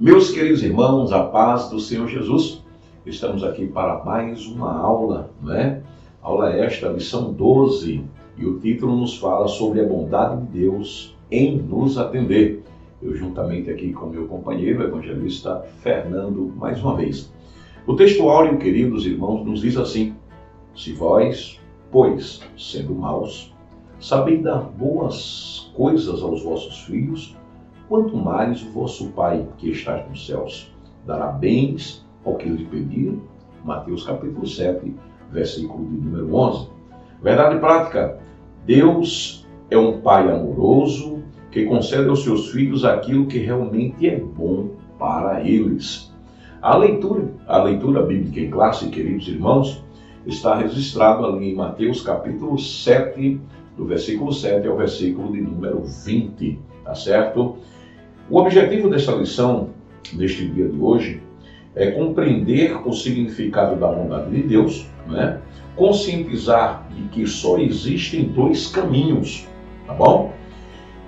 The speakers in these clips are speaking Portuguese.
Meus queridos irmãos, a paz do Senhor Jesus, estamos aqui para mais uma aula, não é? Aula esta, lição 12, e o título nos fala sobre a bondade de Deus em nos atender. Eu juntamente aqui com meu companheiro, o evangelista Fernando, mais uma vez. O texto áureo, queridos irmãos, nos diz assim: se vós, pois, sendo maus, sabeis dar boas coisas aos vossos filhos, quanto mais o vosso Pai, que está nos céus, dará bens ao que lhe pedir. Mateus capítulo 7, versículo de número 11. Verdade prática: Deus é um Pai amoroso que concede aos seus filhos aquilo que realmente é bom para eles. A leitura bíblica em classe, queridos irmãos, está registrado ali em Mateus capítulo 7, do versículo 7 ao versículo de número 20, tá certo? O objetivo desta lição, neste dia de hoje, é compreender o significado da bondade de Deus, né? Conscientizar de que só existem dois caminhos, tá bom?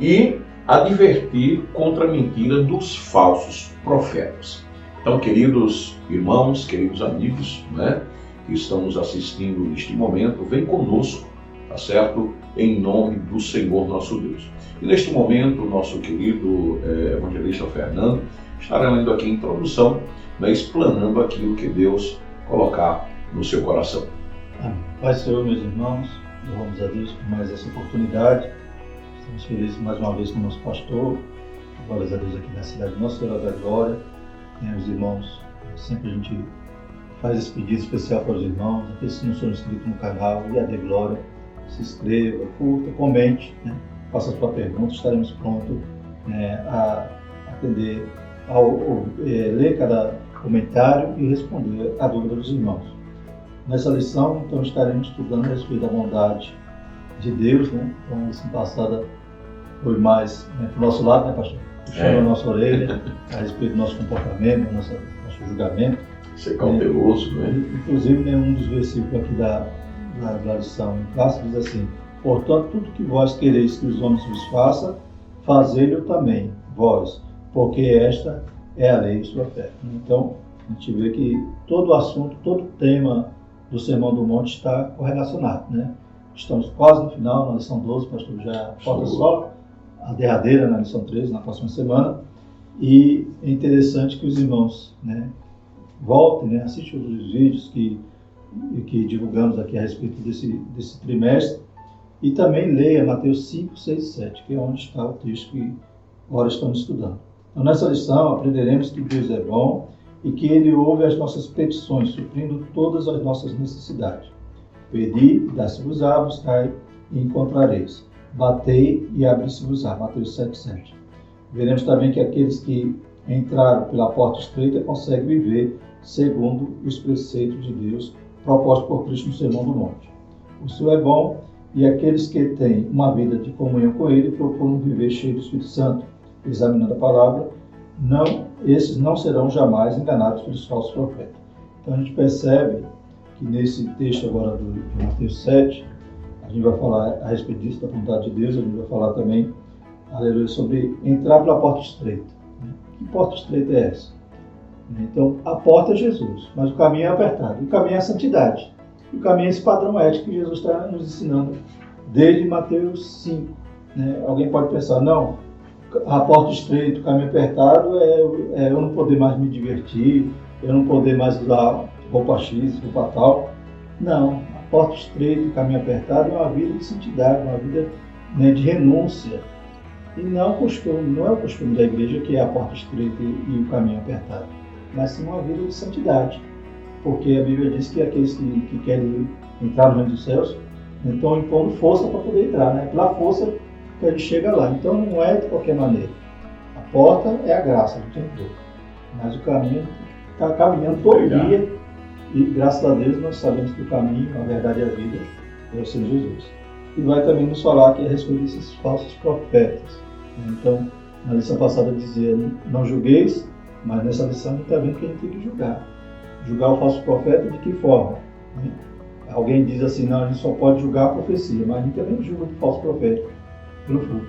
E advertir contra a mentira dos falsos profetas. Então, queridos irmãos, queridos amigos, né, que estão nos assistindo neste momento, vem conosco, tá certo? Em nome do Senhor nosso Deus. E neste momento, o nosso querido evangelista Fernando estará lendo aqui a introdução, né, explanando aquilo que Deus colocar no seu coração. Amém. Pai Senhor, meus irmãos, louvamos a Deus por mais essa oportunidade. Estamos felizes mais uma vez com o nosso pastor. Glórias a Deus aqui na cidade de Nossa Senhora da Glória. Os irmãos, sempre a gente faz esse pedido especial para os irmãos, aqueles que não são inscritos no canal, e a de glória, se inscreva, curta, comente, né? Faça a sua pergunta, estaremos prontos a atender, ler cada comentário e responder a dúvida dos irmãos. Nessa lição, então, estaremos estudando a respeito da bondade de Deus, né? Então, a lição passada foi mais para o nosso lado, né, pastor? Puxando a nossa orelha a respeito do nosso comportamento, do nosso julgamento. Ser cauteloso, né? Inclusive, nenhum dos versículos aqui da lição em classe diz assim: portanto, tudo que vós quereis que os homens vos façam, fazei-lo também, vós, porque esta é a lei e os profetas. Então, a gente vê que todo o assunto, todo o tema do Sermão do Monte está correlacionado, né? Estamos quase no final, na lição 12, pastor, já falta só a derradeira na lição 13, na próxima semana, e é interessante que os irmãos, né, voltem, né, assistam os vídeos que divulgamos aqui a respeito desse trimestre, e também leia Mateus 5, 6 e 7, que é onde está o texto que agora estamos estudando. Então, nessa lição, aprenderemos que Deus é bom e que Ele ouve as nossas petições, suprindo todas as nossas necessidades. Pedi e dá-se-vos-á, buscai e encontrareis. Batei e abri-se-vos-á. Mateus 7, 7. Veremos também que aqueles que entraram pela porta estreita conseguem viver segundo os preceitos de Deus propostos por Cristo no Sermão do Monte. O Senhor é bom e aqueles que têm uma vida de comunhão com Ele procuram viver cheio do Espírito Santo, examinando a palavra, esses não serão jamais enganados pelos falsos profetas. Então a gente percebe que nesse texto agora de Mateus 7, a gente vai falar a respeito disso, da vontade de Deus, a gente vai falar também, aleluia, sobre entrar pela porta estreita. Que porta estreita é essa? Então, a porta é Jesus, mas o caminho é apertado. O caminho é a santidade. O caminho é esse padrão ético que Jesus está nos ensinando desde Mateus 5. Né? Alguém pode pensar, não, a porta estreita, o caminho apertado é eu não poder mais me divertir, eu não poder mais usar roupa X, roupa tal. Não, a porta estreita, o caminho apertado é uma vida de santidade, uma vida, né, de renúncia. E não é o costume da igreja que é a porta estreita e o caminho apertado, mas sim uma vida de santidade. Porque a Bíblia diz que aqueles que querem entrar no reino dos céus estão impondo força para poder entrar, né? Pela força que a gente chega lá. Então não é de qualquer maneira. A porta é a graça, não tem dor. Mas o caminho está caminhando todo dia. E graças a Deus nós sabemos que o caminho, a verdade e a vida é o Senhor Jesus. E vai também nos falar aqui a respeito desses falsos profetas. Então, na lição passada dizia, não julgueis, mas nessa lição a gente está vendo que a gente tem que julgar. Julgar o falso profeta de que forma? Alguém diz assim, não, a gente só pode julgar a profecia, mas a gente também julga o falso profeta pelo fruto.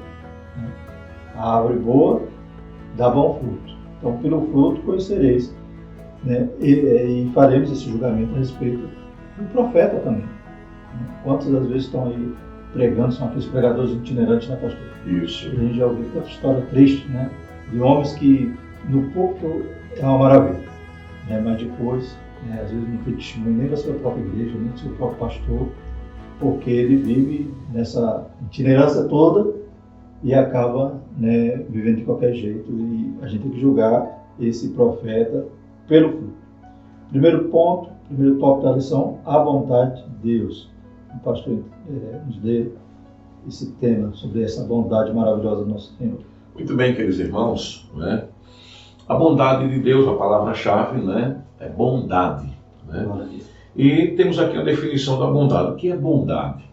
A árvore boa dá bom fruto. Então, pelo fruto conhecereis, né? E faremos esse julgamento a respeito do profeta também. Né? Quantas das vezes estão aí pregando, são aqueles pregadores itinerantes, né, pastor? Isso. A gente já ouviu tanta história triste, né? De homens que no púlpito é uma maravilha, né? Mas depois, né, às vezes não tem testemunho nem da sua própria igreja, nem do seu próprio pastor, porque ele vive nessa itinerância toda e acaba, né, vivendo de qualquer jeito. E a gente tem que julgar esse profeta pelo fruto. Primeiro ponto, primeiro tópico da lição, a bondade de Deus. O pastor nos dê esse tema sobre essa bondade maravilhosa do nosso Senhor. Muito bem, queridos irmãos, né? A bondade de Deus, a palavra-chave, né, é bondade, né? E temos aqui a definição da bondade. O que é bondade?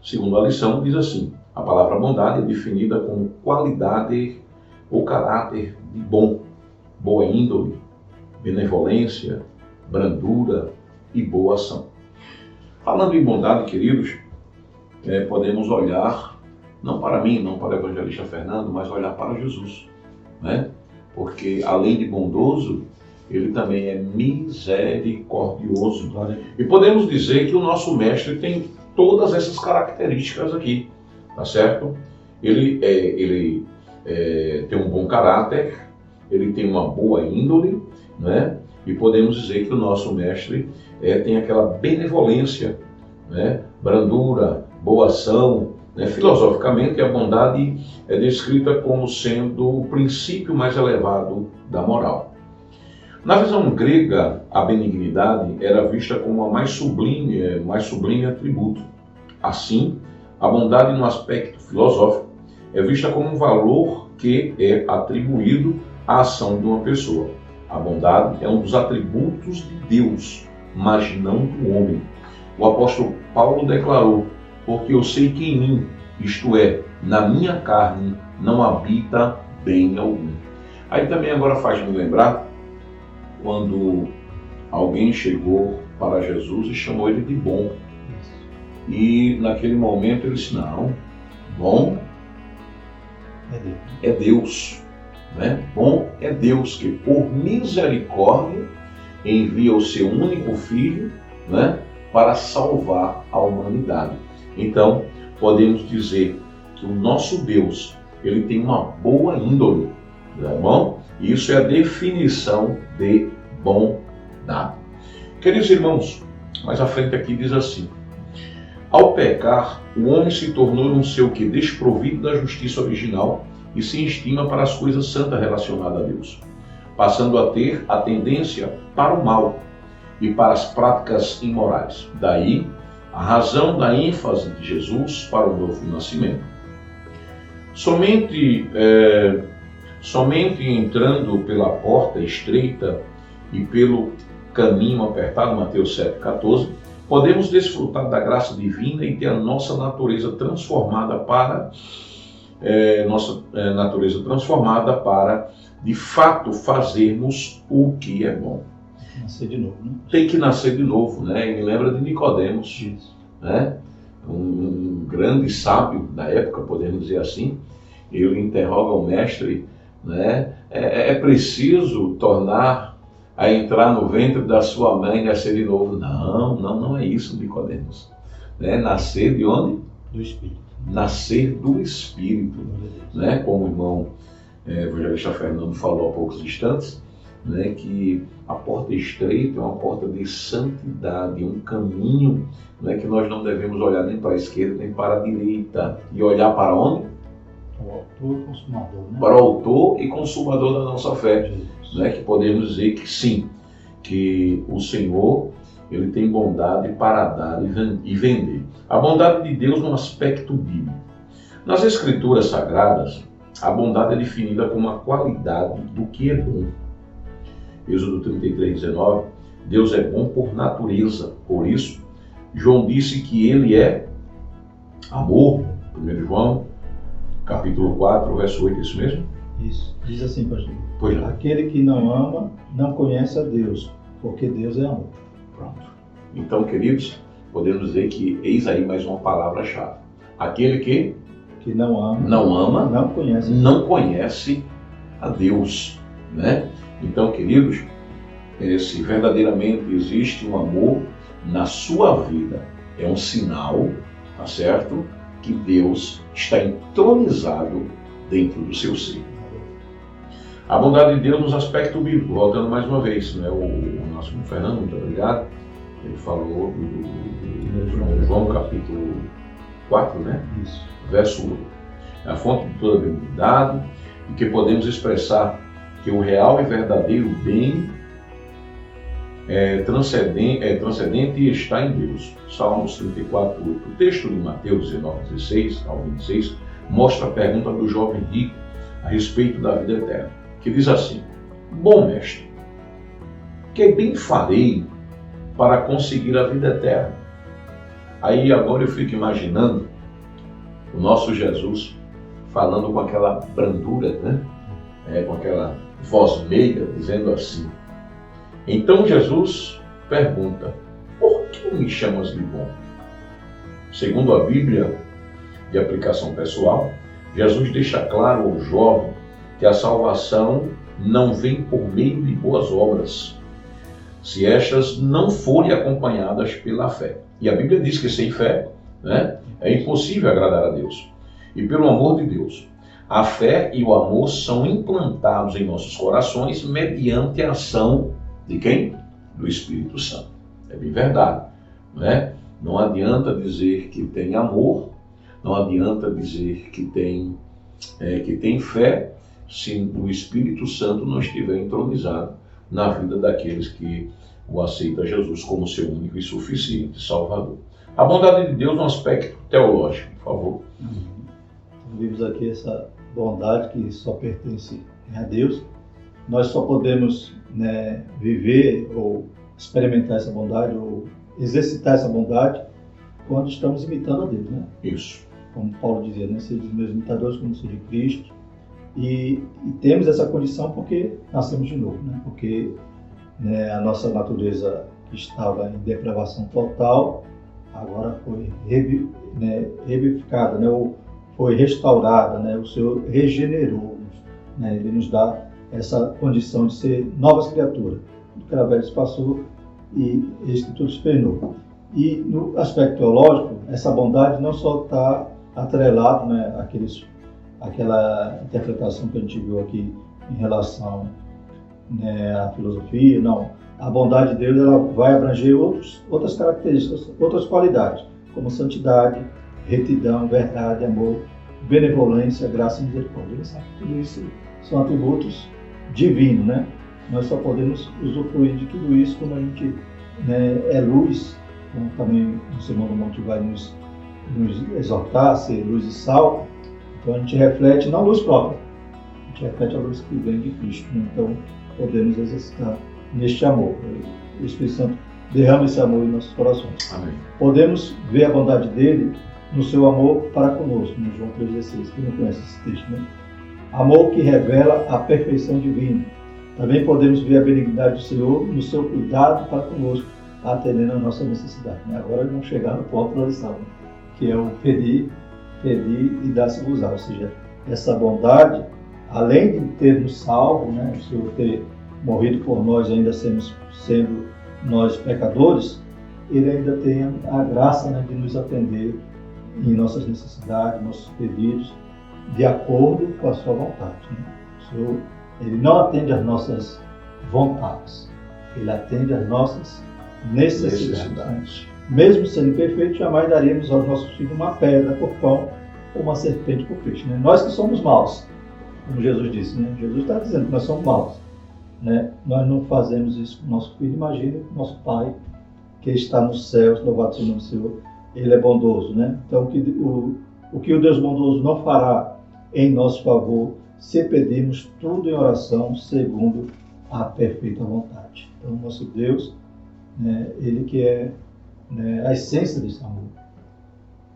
Segundo a lição, diz assim: a palavra bondade é definida como qualidade ou caráter de bom, boa índole, benevolência, brandura e boa ação. Falando em bondade, queridos, podemos olhar, não para mim, não para o evangelista Fernando, mas olhar para Jesus, né? Porque além de bondoso, ele também é misericordioso. E podemos dizer que o nosso mestre tem todas essas características aqui, tá certo? Ele tem um bom caráter, ele tem uma boa índole, né? E podemos dizer que o nosso mestre tem aquela benevolência, né? Brandura, boa ação, né? Filosoficamente, a bondade é descrita como sendo o princípio mais elevado da moral. Na visão grega, a benignidade era vista como a mais sublime atributo. Assim, a bondade no aspecto filosófico é vista como um valor que é atribuído à ação de uma pessoa. A bondade é um dos atributos de Deus, mas não do homem. O apóstolo Paulo declarou: porque eu sei que em mim, isto é, na minha carne, não habita bem algum. Aí também agora faz-me lembrar quando alguém chegou para Jesus e chamou ele de bom. E naquele momento ele disse: não, bom é Deus, né? Bom é Deus, que por misericórdia envia o seu único filho, né, para salvar a humanidade. Então, podemos dizer que o nosso Deus, ele tem uma boa índole, tá bom? Isso é a definição de bondade. Queridos irmãos, mais à frente aqui diz assim: ao pecar, o homem se tornou um ser que desprovido da justiça original e se estima para as coisas santas relacionadas a Deus, passando a ter a tendência para o mal e para as práticas imorais. Daí, a razão da ênfase de Jesus para o novo nascimento. Somente entrando pela porta estreita e pelo caminho apertado, Mateus 7,14, podemos desfrutar da graça divina e ter a nossa natureza transformada para de fato, fazermos o que é bom. Nascer de novo, né? Tem que nascer de novo, né? E me lembra de Nicodemos, né? Um grande sábio da época, podemos dizer assim. Ele interroga o mestre, né? É preciso tornar a entrar no ventre da sua mãe e nascer de novo? Não é isso, Nicodemos. Né? Nascer de onde? Do Espírito. Nascer do Espírito, né? Como o irmão evangelista Fernando falou há poucos instantes, né? Que a porta estreita é uma porta de santidade, um caminho, né? Que nós não devemos olhar nem para a esquerda nem para a direita, e olhar para onde? O autor e consumador, né? Para o autor e consumador da nossa fé, né? Que podemos dizer que sim, que o Senhor, ele tem bondade para dar e vender. A bondade de Deus no aspecto bíblico. Nas Escrituras Sagradas, a bondade é definida como a qualidade do que é bom. Êxodo 33:19, Deus é bom por natureza. Por isso, João disse que ele é amor. 1 João, capítulo 4, verso 8, é isso mesmo? Isso. Diz assim, pastor: Pois não. Aquele que não ama, não conhece a Deus, porque Deus é amor. Pronto. Então, queridos, podemos dizer que eis aí mais uma palavra-chave. Aquele que não ama, não conhece a Deus. né? Então, queridos, se verdadeiramente existe um amor na sua vida, é um sinal, tá certo? Que Deus está entronizado dentro do seu ser. A bondade de Deus nos aspectos bíblicos, voltando mais uma vez, né? O nosso Fernando, muito obrigado, ele falou do João capítulo 4, né? Isso. Verso 1. É a fonte de toda benignidade e que podemos expressar que o real e verdadeiro bem transcendente e está em Deus. Salmos 34, 8. O texto de Mateus 19, 16 ao 26 mostra a pergunta do jovem rico a respeito da vida eterna, que diz assim: Bom mestre, que bem farei para conseguir a vida eterna? Aí agora eu fico imaginando o nosso Jesus falando com aquela brandura, né? Com aquela voz meiga, dizendo assim. Então Jesus pergunta: por que me chamas de bom? Segundo a Bíblia, de aplicação pessoal, Jesus deixa claro ao jovem que a salvação não vem por meio de boas obras, se estas não forem acompanhadas pela fé. E a Bíblia diz que sem fé, né, é impossível agradar a Deus. E pelo amor de Deus, a fé e o amor são implantados em nossos corações mediante a ação de quem? Do Espírito Santo. É bem verdade, não é? Não adianta dizer que tem amor, não adianta dizer que tem fé, se o Espírito Santo não estiver entronizado na vida daqueles que o aceitam Jesus como seu único e suficiente Salvador. A bondade de Deus no aspecto teológico, por favor. Vimos aqui essa bondade que só pertence a Deus. Nós só podemos, né, viver ou experimentar essa bondade ou exercitar essa bondade quando estamos imitando a Deus, né? Isso. Como Paulo dizia, né? Sejam os meus imitadores como sou de Cristo. E temos essa condição porque nascemos de novo, né? Porque, né, a nossa natureza que estava em depravação total agora foi revivificada, né? Ou foi restaurada, né? O Senhor regenerou, né? Ele nos dá essa condição de ser novas criaturas. Tudo que era velho se passou e eis que tudo se fez novo. E no aspecto teológico, essa bondade não só está atrelada, né, àquela interpretação que a gente viu aqui em relação, né, à filosofia, não. A bondade de Deus ela vai abranger outras características, outras qualidades, como santidade, retidão, verdade, amor, benevolência, graça e misericórdia. Tudo isso são atributos divinos, né? Nós só podemos usufruir de tudo isso quando a gente, né, é luz, como também o Sermão do Monte vai nos exortar a ser luz e sal. Então a gente reflete não a luz própria, a gente reflete a luz que vem de Cristo, né? Então podemos exercitar neste amor. O Espírito Santo derrama esse amor em nossos corações. Amém. Podemos ver a bondade dele no seu amor para conosco, no João 3,16. Quem não conhece esse texto, né? Amor que revela a perfeição divina. Também podemos ver a benignidade do Senhor no seu cuidado para conosco, atendendo a nossa necessidade, né? Agora vamos chegar no ponto da lição, né? Que é o pedir e dar-se-vos-á. Ou seja, essa bondade, além de ter nos salvo, né, o Senhor ter morrido por nós, ainda sendo nós pecadores, Ele ainda tem a graça, né, de nos atender em nossas necessidades, nossos pedidos, de acordo com a sua vontade, né? O Senhor, Ele não atende às nossas vontades, Ele atende às nossas necessidades. Né? Mesmo sendo perfeito, jamais daríamos aos nossos filhos uma pedra por pão ou uma serpente por peixe, né? Nós que somos maus, como Jesus disse, né? Jesus está dizendo que nós somos maus, né? Nós não fazemos isso com o nosso filho. Imagine o nosso Pai que está nos céus, louvado seja o nome do Senhor, Ele é bondoso, né? Então o que o Deus bondoso não fará em nosso favor se pedirmos tudo em oração segundo a perfeita vontade. Então nosso Deus, né, Ele que é, né, a essência desse amor.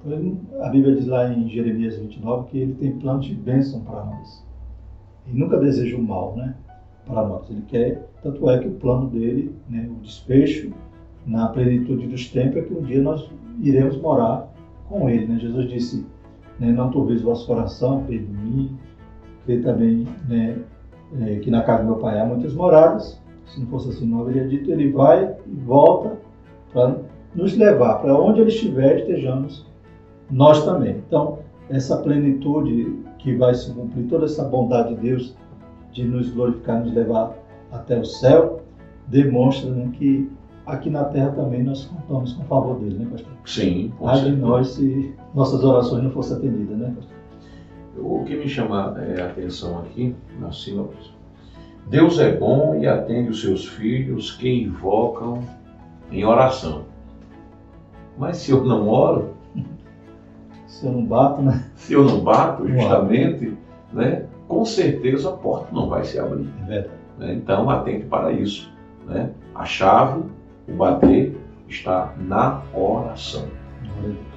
Então, a Bíblia diz lá em Jeremias 29 que Ele tem planos de bênção para nós. Ele nunca deseja o mal, né, para nós. Ele quer, tanto é que o plano dele, né, o desfecho na plenitude dos tempos é que um dia nós iremos morar com Ele, né? Jesus disse, né, não turbeis o vosso coração, crê em mim, crê também, né, que na casa do meu pai há muitas moradas, se não fosse assim não haveria dito, ele vai e volta para nos levar, para onde ele estiver, estejamos nós também. Então, essa plenitude que vai se cumprir, toda essa bondade de Deus de nos glorificar, nos levar até o céu, demonstra, né, que aqui na terra também nós contamos com o favor dele, né, pastor? Sim, com Ai de certeza. nós se nossas orações não fossem atendidas, né, pastor? O que me chama a atenção aqui, na sílabas, Deus é bom e atende os seus filhos que invocam em oração. Mas se eu não oro, Se eu não bato, né? se eu não bato, justamente, né, com certeza a porta não vai se abrir. É verdade. Né? Então, atente para isso. Né? A chave, o bater, está na oração. Glória a Deus.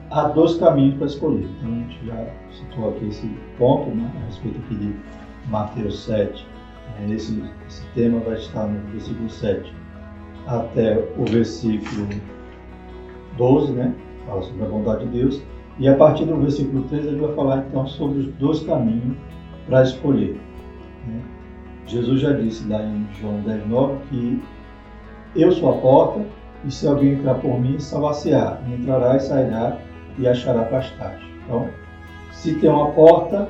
Há 2 caminhos para escolher. Então, a gente já citou aqui esse ponto, né, a respeito aqui de Mateus 7. Esse tema vai estar no versículo 7 até o versículo 12, né? Fala sobre a bondade de Deus. E a partir do versículo 13 ele vai falar então sobre os 2 caminhos para escolher. Né? Jesus já disse lá em João 10:9 que eu sou a porta e se alguém entrar por mim, salvar-se-á, entrará e sairá e achará pastagem. Então, se tem uma porta,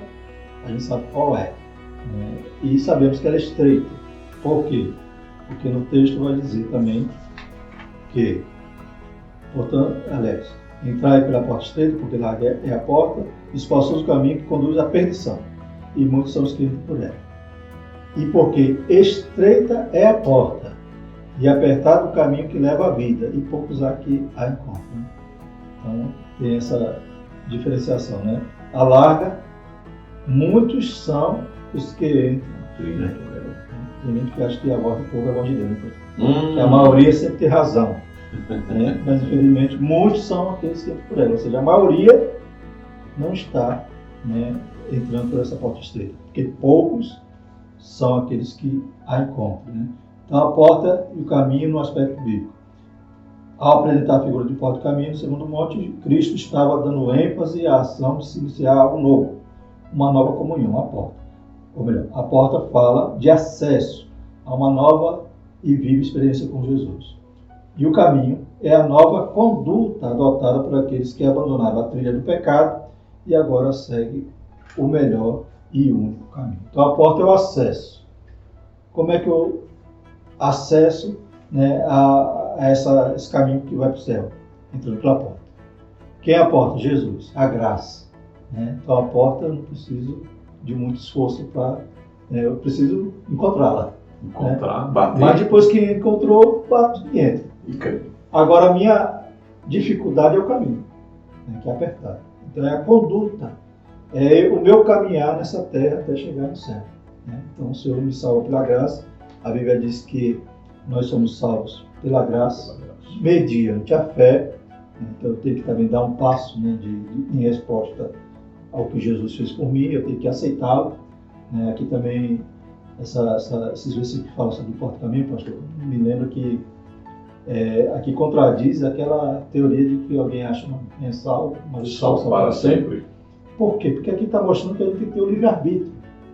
a gente sabe qual é. Né? E sabemos que ela é estreita. Por quê? Porque no texto vai dizer também que, portanto, aliás, entrai pela porta estreita, porque lá é a porta, espaçoso o caminho que conduz à perdição, e muitos são os que entram por ela. E porque estreita é a porta, e apertado o caminho que leva à vida, e poucos há que a encontram. Então, tem essa diferenciação, né? A larga, muitos são os que entram. Tem gente que acha que a voz do povo é a voz de Deus, né? Que a maioria sempre tem razão. Né? Mas infelizmente muitos são aqueles que entram por ela, ou seja, a maioria não está, né, entrando por essa porta estreita, porque poucos são aqueles que a encontram. Né? Então a porta e o caminho no aspecto bíblico. Ao apresentar a figura de porta e caminho no segundo monte, Cristo estava dando ênfase à ação de se iniciar algo novo, uma nova comunhão, a porta. Ou melhor, a porta fala de acesso a uma nova e viva experiência com Jesus. E o caminho é a nova conduta adotada por aqueles que abandonaram a trilha do pecado e agora seguem o melhor e único caminho. Então a porta é o acesso. Como é que eu acesso, né, a esse caminho que vai para o céu? Entrando pela porta. Quem é a porta? Jesus, a graça. Né? Então a porta eu não preciso de muito esforço para... eu preciso encontrá-la. Encontrar, bater. Mas depois que encontrou, bate e entra. Agora a minha dificuldade é o caminho, né, que é apertado. Então é a conduta, é o meu caminhar nessa terra até chegar no céu. Né? Então o Senhor me salva pela graça. A Bíblia diz que nós somos salvos pela graça, mediante a fé. Então eu tenho que também dar um passo, né, em resposta ao que Jesus fez por mim, eu tenho que aceitá-lo. Né? Aqui também, esses versículos que falam sobre o porta caminho, pastor, me lembra que aqui contradiz aquela teoria de que alguém acha que é salvo, mas salvo para sempre. Por quê? Porque aqui está mostrando que a gente tem que ter o livre-arbítrio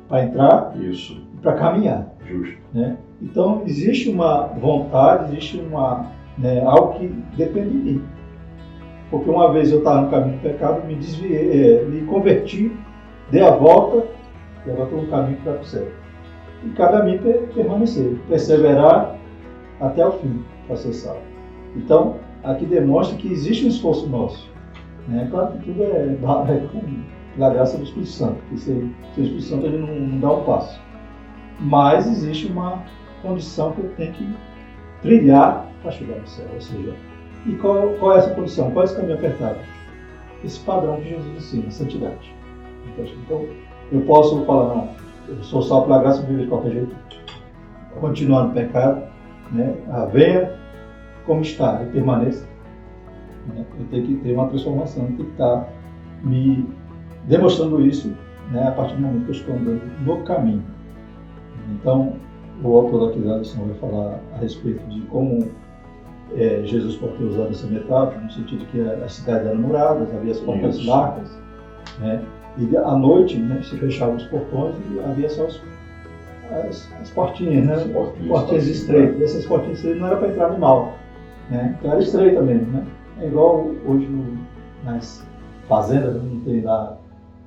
para entrar Isso. e para caminhar. Justo. Né? Então, existe uma vontade, existe algo que depende de mim. Porque uma vez eu estava no caminho do pecado, me desviei, me converti, dei a volta e agora estou no caminho para o céu. E cabe a mim permanecer, perseverar até o fim para ser salvo. Então, aqui demonstra que existe um esforço nosso. Né? Claro que tudo pela graça do Espírito Santo, porque sem o Espírito Santo ele não dá um passo. Mas existe uma condição que eu tenho que trilhar para chegar no céu. Ou seja, e qual é essa condição? Qual é esse caminho apertado? Esse padrão que Jesus ensina, a santidade. Então, eu posso falar, não, eu sou salvo pela graça, viver de qualquer jeito, continuar no pecado, né? Venha como está e permaneça. Né? Eu tenho que ter uma transformação, eu tenho que estar me demonstrando isso, né, a partir do momento que eu estou andando no caminho. Então, o autor daqui da lição vai falar a respeito de como Jesus pode ter usado essa metáfora, no sentido que as cidades eram muradas, havia as portas largas, né? E à noite, né, se fechavam os portões e havia só as portinhas, né? Portinhas estreitas. Essas portinhas estreitas não era para entrar animal, né? Então era estreita mesmo, né? É igual hoje nas fazendas, não tem lá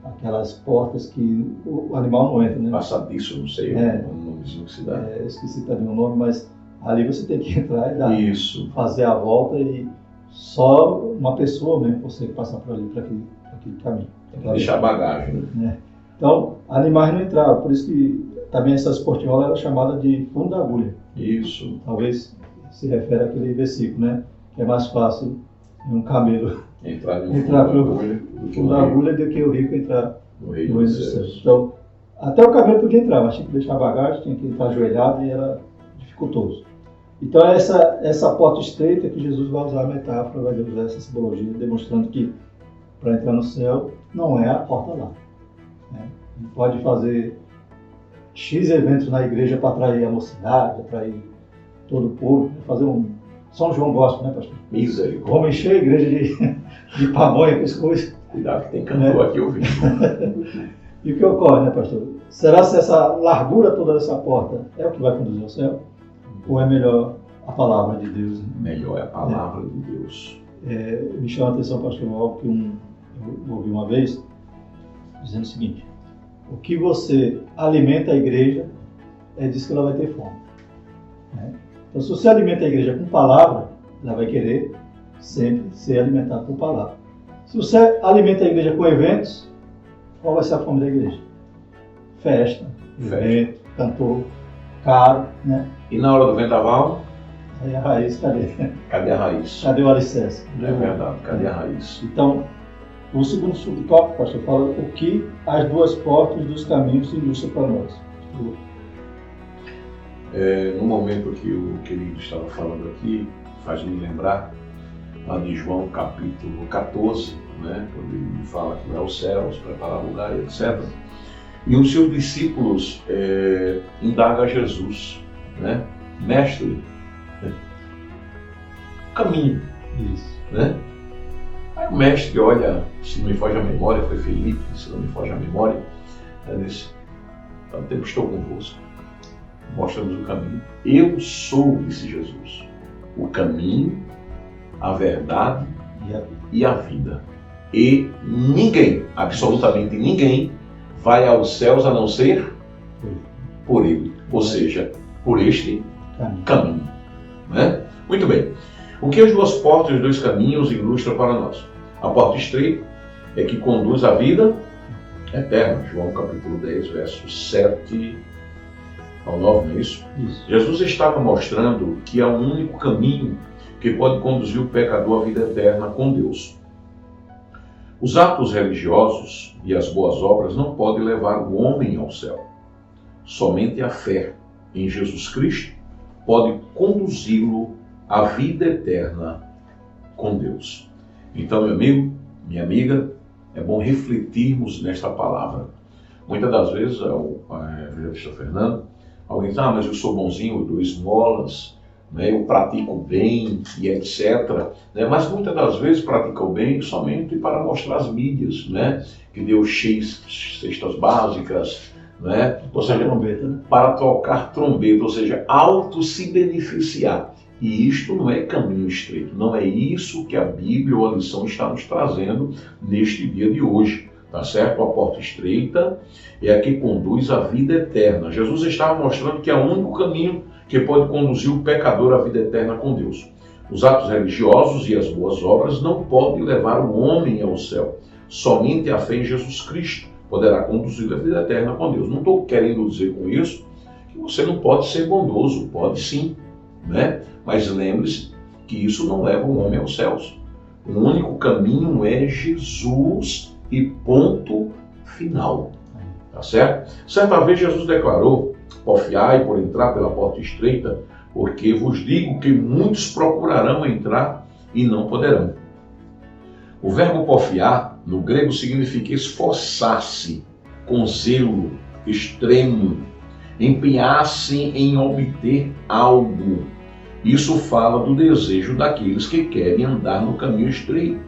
aquelas portas que o animal não entra, né? Passadiço, não sei, É. o nomezinho que se dá. Esqueci também o nome, mas ali você tem que entrar e Isso. fazer a volta e só uma pessoa mesmo consegue passar por ali, para aquele caminho. Deixar bagagem, né? Então, animais não entravam, por isso que também essas portinholas eram chamadas de fundo da agulha. Isso. Talvez se refere àquele versículo, né? Que é mais fácil um camelo Entrar pelo fundo da agulha do que o rico entrar no no reino reino dos dos céus. céus. Então, até o camelo podia entrar, mas tinha que deixar a bagagem, tinha que entrar ajoelhado e era dificultoso. Então, essa porta estreita que Jesus vai usar a metáfora, vai usar essa simbologia, demonstrando que para entrar no céu não é a porta lá. Né? Ele pode fazer X eventos na igreja para atrair a mocidade, atrair todo o povo, fazer um São João Gospel, né, pastor? Misericórdia. Vamos encher a igreja de pamonha, com as coisas. Cuidado que tem cantor aqui ouvindo. E o que ocorre, né, pastor? Será se essa largura toda dessa porta é o que vai conduzir ao céu? Ou é melhor a palavra de Deus? Né? Melhor é a palavra de Deus. Me chama a atenção, pastor, algo que eu ouvi uma vez, dizendo o seguinte: o que você alimenta a igreja é disso que ela vai ter fome. Né? Então, se você alimenta a igreja com palavra, ela vai querer sempre ser alimentada por palavra. Se você alimenta a igreja com eventos, qual vai ser a fome da igreja? Festa, evento, cantor, caro, né? E na hora do vendaval, Aí a raiz, cadê? cadê a raiz? Cadê o alicerce? É verdade, cadê a raiz? Então, o segundo subtópico, pastor, fala o que as duas portas dos caminhos ilustram para nós. No momento que o querido estava falando aqui, faz-me lembrar lá de João capítulo 14, né, quando ele fala que vai aos céus, preparar lugar, etc. E os seus discípulos indagam a Jesus, né? Mestre, caminho. Isso. Né? Aí o mestre olha, se não me foge a memória, foi Felipe, se não me foge a memória, ele disse: há tempo estou convosco, mostra-nos o caminho. Eu sou, disse Jesus, o caminho, a verdade e a vida. E ninguém, absolutamente ninguém, vai aos céus a não ser por ele, ou seja, por este caminho. Né? Muito bem. O que as duas portas e os dois caminhos ilustram para nós? A porta estreita é que conduz à vida eterna. João capítulo 10, versos 7 ao 9, não é isso? Isso. Jesus estava mostrando que há um único caminho que pode conduzir o pecador à vida eterna com Deus. Os atos religiosos e as boas obras não podem levar o homem ao céu. Somente a fé em Jesus Cristo pode conduzi-lo à vida eterna com Deus. Então, meu amigo, minha amiga, é bom refletirmos nesta palavra. Muitas das vezes, o evangelista Fernando, alguém diz: mas eu sou bonzinho, eu dou esmolas, né, eu pratico bem e etc. Né, mas muitas das vezes pratica o bem somente para mostrar as mídias, né, que deu X cestas básicas, né, ou seja, trombeta, né? Para tocar trombeta, ou seja, auto se beneficiar. E isto não é caminho estreito, não é isso que a Bíblia ou a lição está nos trazendo neste dia de hoje, tá certo? A porta estreita é a que conduz à vida eterna. Jesus estava mostrando que é o único caminho que pode conduzir o pecador à vida eterna com Deus. Os atos religiosos e as boas obras não podem levar o homem ao céu. Somente a fé em Jesus Cristo poderá conduzir à vida eterna com Deus. Não estou querendo dizer com isso que você não pode ser bondoso, pode sim, né? Mas lembre-se que isso não leva o homem aos céus. O único caminho é Jesus e ponto final. Tá certo? Certa vez Jesus declarou: porfiai por entrar pela porta estreita, porque vos digo que muitos procurarão entrar e não poderão. O verbo porfiar, no grego, significa esforçar-se com zelo extremo, empenhar-se em obter algo. Isso fala do desejo daqueles que querem andar no caminho estreito,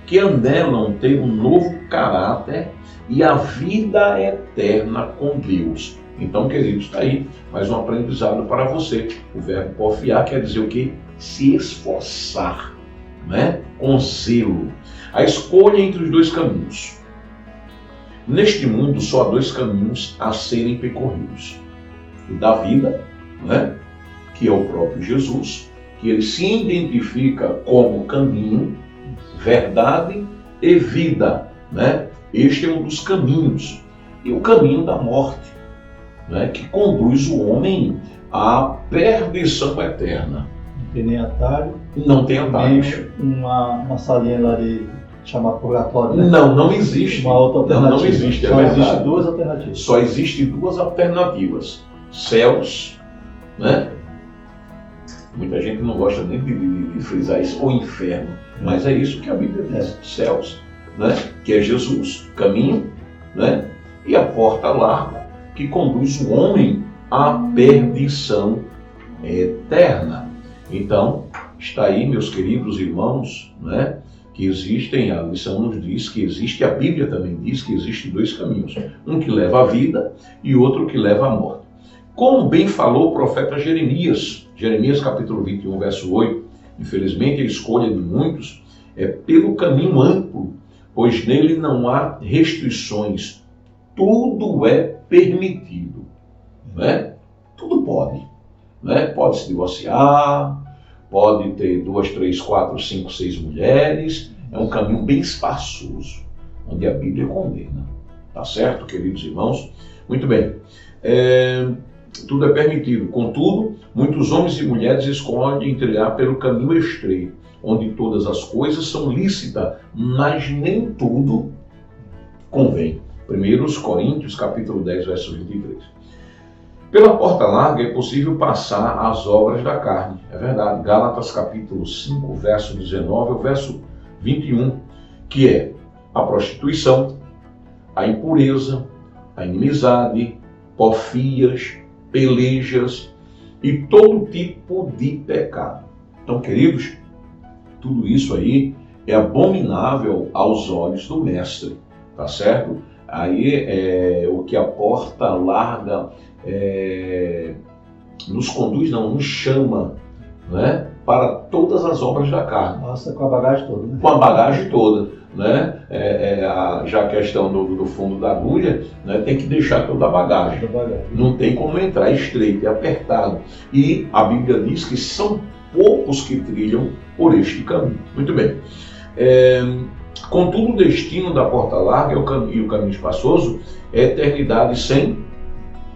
que anselam ter um novo caráter e a vida eterna com Deus. Então, queridos, está aí mais um aprendizado para você. O verbo porfiar quer dizer o quê? Se esforçar, né? Com zelo. A escolha entre os dois caminhos. Neste mundo, só há dois caminhos a serem percorridos. O da vida, né? Que é o próprio Jesus, que ele se identifica como caminho, verdade e vida, né? Este é um dos caminhos. E o caminho da morte, né? Que conduz o homem à perdição eterna. Não tem nem atalho. Não tem atalhos. Nem uma salinha lá de chamar purgatório, né? Não existe. Uma outra alternativa. Não existe, Só existem duas alternativas. Só existem duas alternativas. Céus, né? Muita gente não gosta nem de frisar isso, ou inferno. Mas é isso que a Bíblia diz. Céus, né? Que é Jesus, caminho, né? E a porta larga que conduz o homem à perdição eterna. Então, está aí, meus queridos irmãos, né? Que existem, a lição nos diz que existe, a Bíblia também diz que existem dois caminhos. Um que leva à vida e outro que leva à morte. Como bem falou o profeta Jeremias, Jeremias capítulo 21, verso 8, infelizmente a escolha de muitos é pelo caminho amplo, pois nele não há restrições, tudo é permitido, né? Tudo pode, né? Pode se divorciar, pode ter 2, 3, 4, 5, 6 mulheres, é um caminho bem espaçoso, onde a Bíblia condena, tá certo, queridos irmãos? Muito bem. Tudo é permitido, contudo, muitos homens e mulheres escolhem trilhar pelo caminho estreito, onde todas as coisas são lícitas, mas nem tudo convém. 1 Coríntios, capítulo 10, verso 23. Pela porta larga é possível passar às obras da carne, é verdade. Gálatas, capítulo 5, verso 19 ao verso 21, que é a prostituição, a impureza, a inimizade, porfias, pelejas e todo tipo de pecado. Então, queridos, tudo isso aí é abominável aos olhos do mestre, tá certo? Aí é o que a porta larga nos conduz, nos chama, né, para todas as obras da carne. Nossa, com a bagagem toda, né? Com a bagagem toda, né? Já a questão do fundo da agulha, né, tem que deixar toda a bagagem. Não tem como entrar, é estreito, é apertado. E a Bíblia diz que são poucos que trilham por este caminho. Muito bem. Contudo, o destino da porta larga e o caminho espaçoso é a eternidade sem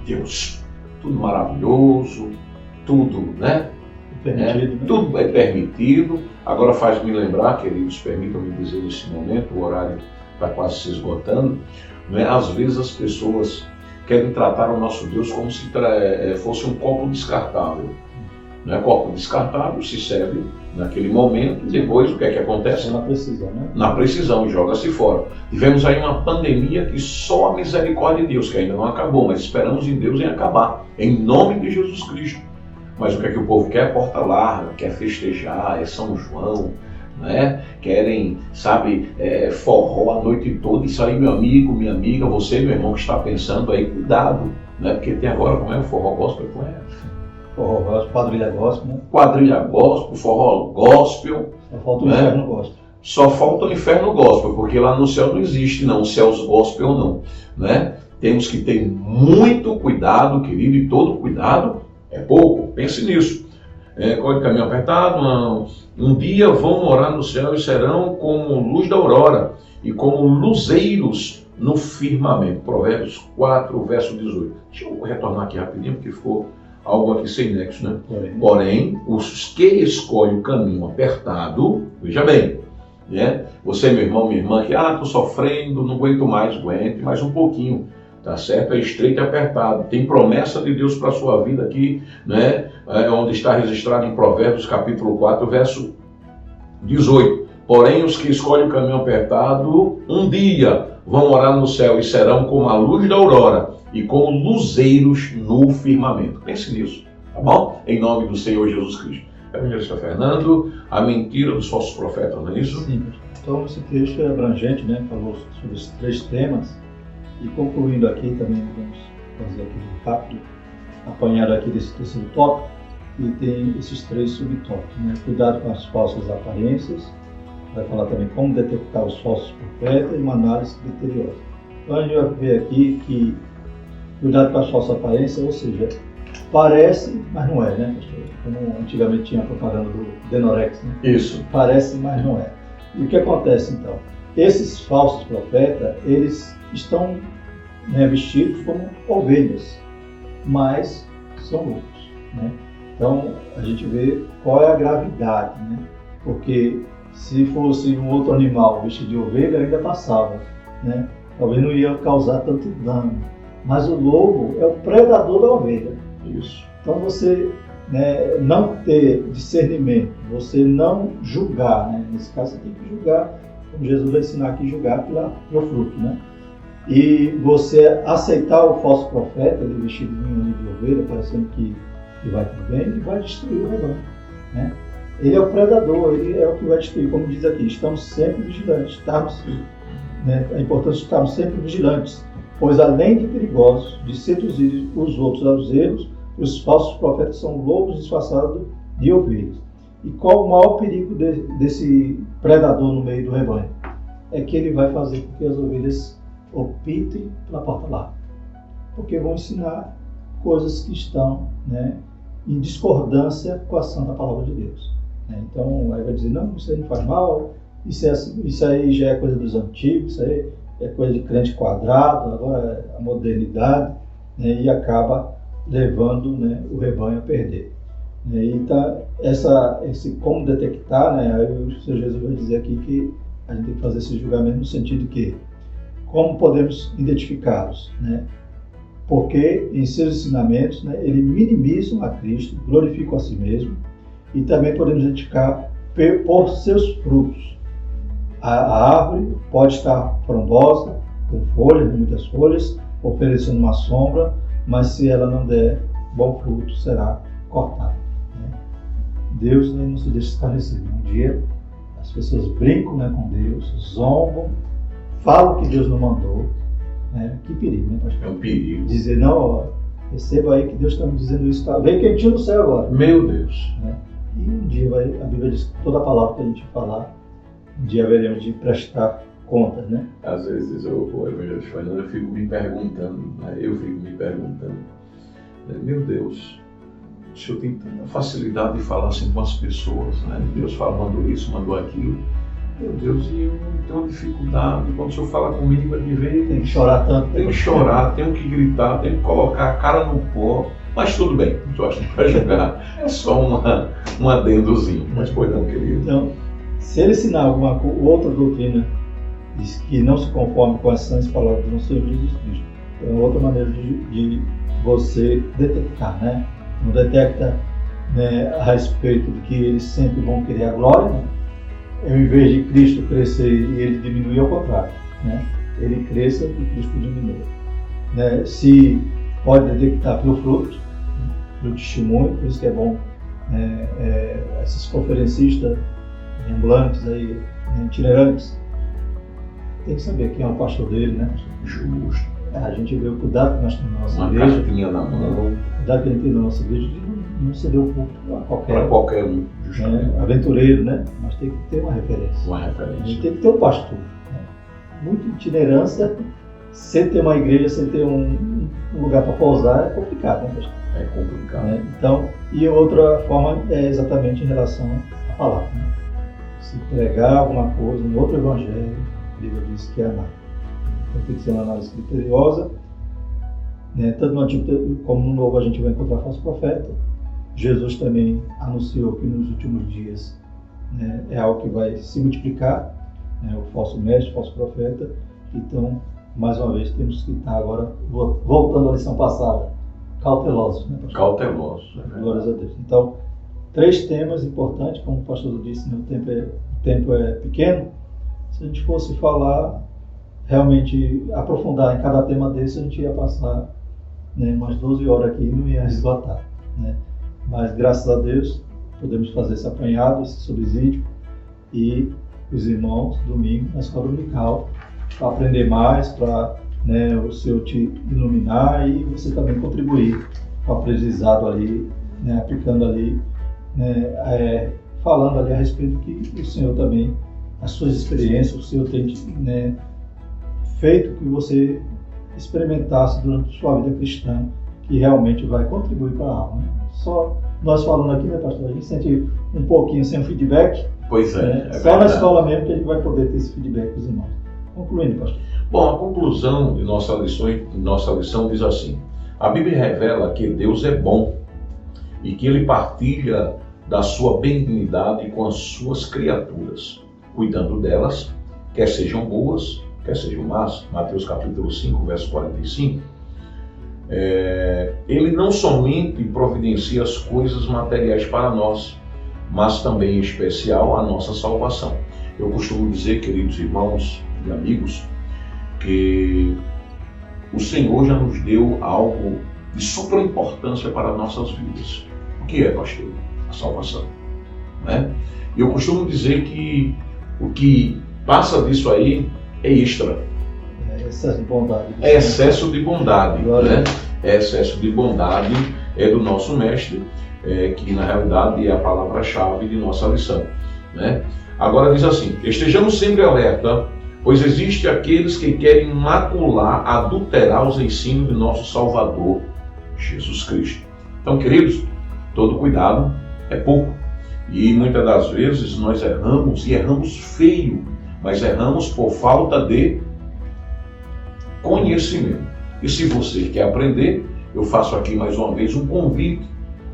Deus. Tudo maravilhoso, tudo, né? Permitido, né? Tudo é permitido. Agora faz-me lembrar, queridos, permitam-me dizer nesse momento, o horário está quase se esgotando, né? Às vezes as pessoas querem tratar o nosso Deus como se fosse um copo descartável. Né? Copo descartável se serve naquele momento e depois o que é que acontece? Na precisão, né? Na precisão, joga-se fora. Tivemos aí uma pandemia que só a misericórdia de Deus, que ainda não acabou, mas esperamos em Deus em acabar, em nome de Jesus Cristo. Mas o que é que o povo quer? Porta larga, quer festejar, é São João, né? Querem, sabe, forró a noite toda. Isso aí, meu amigo, minha amiga, você, meu irmão, que está pensando aí, cuidado, né? Porque tem agora, como é o forró gospel? Forró gospel, quadrilha gospel, né? Quadrilha gospel, forró gospel. Só falta o inferno gospel. Só falta o inferno gospel, porque lá no céu não existe, não, céus gospel não, né? Temos que ter muito cuidado, querido, e todo cuidado é pouco, pense nisso. Código de caminho apertado, um dia vão morar no céu e serão como luz da aurora e como luzeiros no firmamento. Provérbios 4, verso 18. Deixa eu retornar aqui rapidinho, porque ficou algo aqui sem nexo, né? Porém, os que escolhem o caminho apertado, veja bem, né? Você, meu irmão, minha irmã, que estou sofrendo, não aguento mais, aguente mais um pouquinho. Tá certo? É estreito e apertado. Tem promessa de Deus para a sua vida aqui, né? Onde está registrado em Provérbios capítulo 4, verso 18. Porém, os que escolhem o caminho apertado, um dia vão morar no céu e serão como a luz da aurora e como luzeiros no firmamento. Pense nisso, tá bom? Em nome do Senhor Jesus Cristo. Evangelista Fernando, a mentira dos falsos profetas, não é isso? Sim. Então, esse texto é abrangente, né? Falou sobre os 3 temas. E concluindo aqui também alguns fazer aqui rápido, apanhar aqui desse terceiro tópico, e tem esses 3 subtópicos, né? Cuidado com as falsas aparências, vai falar também como detectar os falsos profetas e uma análise criteriosa. Então a gente vai ver aqui que cuidado com as falsas aparências, ou seja, parece, mas não é, né, pastor? Como antigamente tinha a propaganda do Denorex, né? Isso. Parece, mas não é. E o que acontece então? Esses falsos profetas, eles estão, né, vestidos como ovelhas, mas são lobos, né? Então a gente vê qual é a gravidade, né? Porque se fosse um outro animal vestido de ovelha, ainda passava, né? Talvez não ia causar tanto dano. Mas o lobo é o predador da ovelha. Isso. Então você, né, não ter discernimento, você não julgar, né? Nesse caso você tem que julgar, como Jesus vai ensinar aqui, julgar pelo fruto, né? E você aceitar o falso profeta, ele vestido de ovelha, parecendo que vai tudo bem, ele vai destruir o rebanho, né? Ele é o predador, ele é o que vai destruir, como diz aqui, estamos sempre vigilantes, né? É importante estarmos sempre vigilantes, pois além de perigosos, de seduzir os outros aos erros, os falsos profetas são lobos disfarçados de ovelhas. E qual o maior perigo desse predador no meio do rebanho? É que ele vai fazer com que as ovelhas optem pela porta larga, porque vão ensinar coisas que estão, né, em discordância com a santa palavra de Deus, né? Então aí vai dizer, não, isso aí não faz mal, isso aí já é coisa dos antigos, isso aí é coisa de crente quadrado, agora é a modernidade, né? E acaba levando, né, o rebanho a perder, né? E tá, esse como detectar, né? Aí o Senhor Jesus vai dizer aqui que a gente tem que fazer esse julgamento no sentido de que como podemos identificá-los, né? Porque em seus ensinamentos, né, eles minimizam a Cristo, glorificam a si mesmo, e também podemos identificar por seus frutos. A árvore pode estar frondosa, com folhas, muitas folhas, oferecendo uma sombra, mas se ela não der bom fruto, será cortada, né? Deus, né, não se deixa escarnecer. Um dia as pessoas brincam, né, com Deus, zombam, falam que Deus não mandou, né? Que perigo, né, pastor? É um perigo. Dizer, não, ó, receba aí que Deus está me dizendo isso, tá? Vem quentinho no céu agora. Meu Deus. Né? E um dia a Bíblia diz que toda palavra que a gente falar, um dia haveremos de prestar contas, né? Às vezes o evangelista Fernando, eu fico me perguntando, meu Deus, o Senhor tem tanta facilidade de falar assim com as pessoas, né? Deus fala, mandou isso, mandou aquilo. Meu Deus, e eu tenho uma dificuldade. Quando o Senhor fala comigo, é de ver. Tem que chorar tanto. Tenho que chorar, tenho que gritar, tenho que colocar a cara no pó. Mas tudo bem, não estou achando para julgar. É só um adendozinho. Mas pois não, querido. Então, se ele ensinar alguma outra doutrina que não se conforme com as santas palavras do Senhor Jesus Cristo, é uma outra maneira de você detectar, né? Não detecta, né, a respeito de que eles sempre vão querer a glória, né? Ao invés de Cristo crescer e ele diminuir, ao contrário, né? Ele cresça e Cristo diminua, né? Se pode detectar pelo fruto, né? Pelo testemunho, por isso que é bom, esses conferencistas ambulantes aí, né, itinerantes, tem que saber quem é o pastor dele, né? Justo. A gente vê o cuidado que nós temos na nossa Uma igreja. cartinha na mão. O cuidado que a gente tem na nossa igreja de não ceder o culto a Para qualquer um, justamente. aventureiro, né? Mas tem que ter uma referência. Uma A gente referência. tem que ter um pastor, né? Muita itinerância, sem ter uma igreja, sem ter um lugar para pousar, é complicado, né, pastor? É complicado. Né? Então, e outra forma é exatamente em relação à palavra, né? Se pregar alguma coisa, um outro evangelho, a Bíblia diz que é amar. Então tem que ser uma análise criteriosa, né? Tanto no Antigo como no Novo a gente vai encontrar falso profeta. Jesus também anunciou que nos últimos dias, né, é algo que vai se multiplicar, né, o falso mestre, o falso profeta. Então, mais uma vez, temos que estar agora, voltando à lição passada, cautelosos, né, pastor? Cautelosos. Glórias a Deus. Então, 3 temas importantes, como o pastor disse, né, o tempo é pequeno. Se a gente fosse falar, realmente aprofundar em cada tema desse, a gente ia passar, né, umas 12 horas aqui e não ia esgotar, né? Mas graças a Deus podemos fazer esse apanhado, esse subsídio, e os irmãos domingo na escola dominical para aprender mais, para né, o Senhor te iluminar e você também contribuir com o aprendizado ali, né, aplicando ali, né, falando ali a respeito que o Senhor também, as suas experiências, o Senhor tem, né, feito que você experimentasse durante a sua vida cristã, que realmente vai contribuir para a alma. Né? Só nós falando aqui, né, pastor, a gente sente um pouquinho sem o feedback. Pois é. Né? Só na escola mesmo que a gente vai poder ter esse feedback com os irmãos. Concluindo, pastor. Bom, a conclusão de nossa lição diz assim: a Bíblia revela que Deus é bom e que Ele partilha da sua benignidade com as suas criaturas, cuidando delas, quer sejam boas, quer sejam más. Mateus capítulo 5, verso 45. Ele não somente providencia as coisas materiais para nós, mas também em especial a nossa salvação. Eu costumo dizer, queridos irmãos e amigos, que o Senhor já nos deu algo de super importância para nossas vidas. O que é, pastor? A salvação. Né? E eu costumo dizer que o que passa disso aí é extra. É excesso de bondade. É excesso de bondade. Né? É excesso de bondade, é do nosso mestre, que na realidade é a palavra-chave de nossa lição. Né? Agora diz assim: estejamos sempre alerta, pois existe aqueles que querem macular, adulterar os ensinos de nosso Salvador, Jesus Cristo. Então, queridos, todo cuidado é pouco. E muitas das vezes nós erramos, e erramos feio, mas erramos por falta de conhecimento. E se você quer aprender, eu faço aqui mais uma vez um convite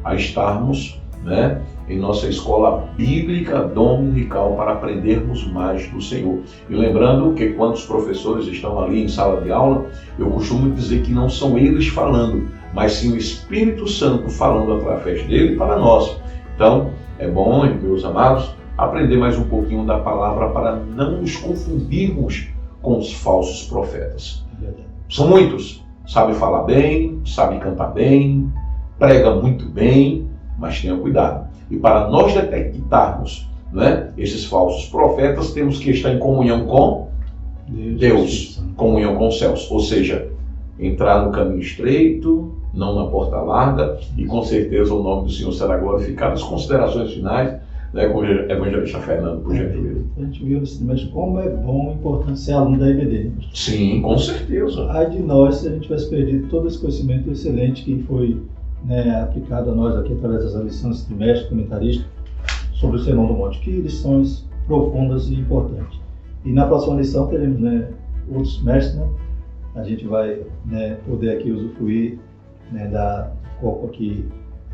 a estarmos, né, em nossa escola bíblica dominical para aprendermos mais do Senhor. E lembrando que quando os professores estão ali em sala de aula, eu costumo dizer que não são eles falando, mas sim o Espírito Santo falando através dele para nós. Então, é bom, meus amados, aprender mais um pouquinho da palavra para não nos confundirmos com os falsos profetas. São muitos. Sabe falar bem, sabe cantar bem, prega muito bem, mas tenha cuidado. E para nós detectarmos, né, esses falsos profetas, temos que estar em comunhão com Deus, comunhão com os céus. Ou seja, entrar no caminho estreito, não na porta larga, e com certeza o nome do Senhor será glorificado. As considerações finais, né, com o evangelista Fernando, por gentileza. A gente viu nesse trimestre como é bom e importante ser aluno da IBD. Sim, com certeza. Ai de nós se a gente tivesse perdido todo esse conhecimento excelente que foi, né, aplicado a nós aqui através das lições desse trimestre, comentarista, sobre o Sermão do Monte. Que lições profundas e importantes. E na próxima lição teremos, né, outros mestres, né? A gente vai, né, poder aqui usufruir, né, da corpo aqui.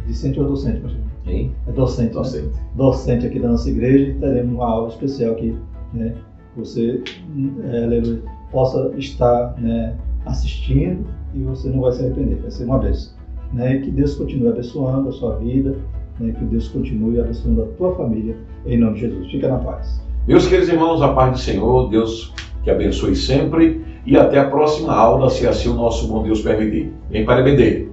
Discente ou docente, pastor? Hein? É docente. Docente. Né? Docente aqui da nossa igreja, e teremos uma aula especial aqui, né? Você, aleluia, possa estar, né, assistindo e você não vai se arrepender, vai ser uma bênção. Né? Que Deus continue abençoando a sua vida, né? Que Deus continue abençoando a tua família, em nome de Jesus. Fica na paz. Meus queridos irmãos, a paz do Senhor, Deus que abençoe sempre, e até a próxima aula, se assim o nosso bom Deus permitir. Vem para a EBD.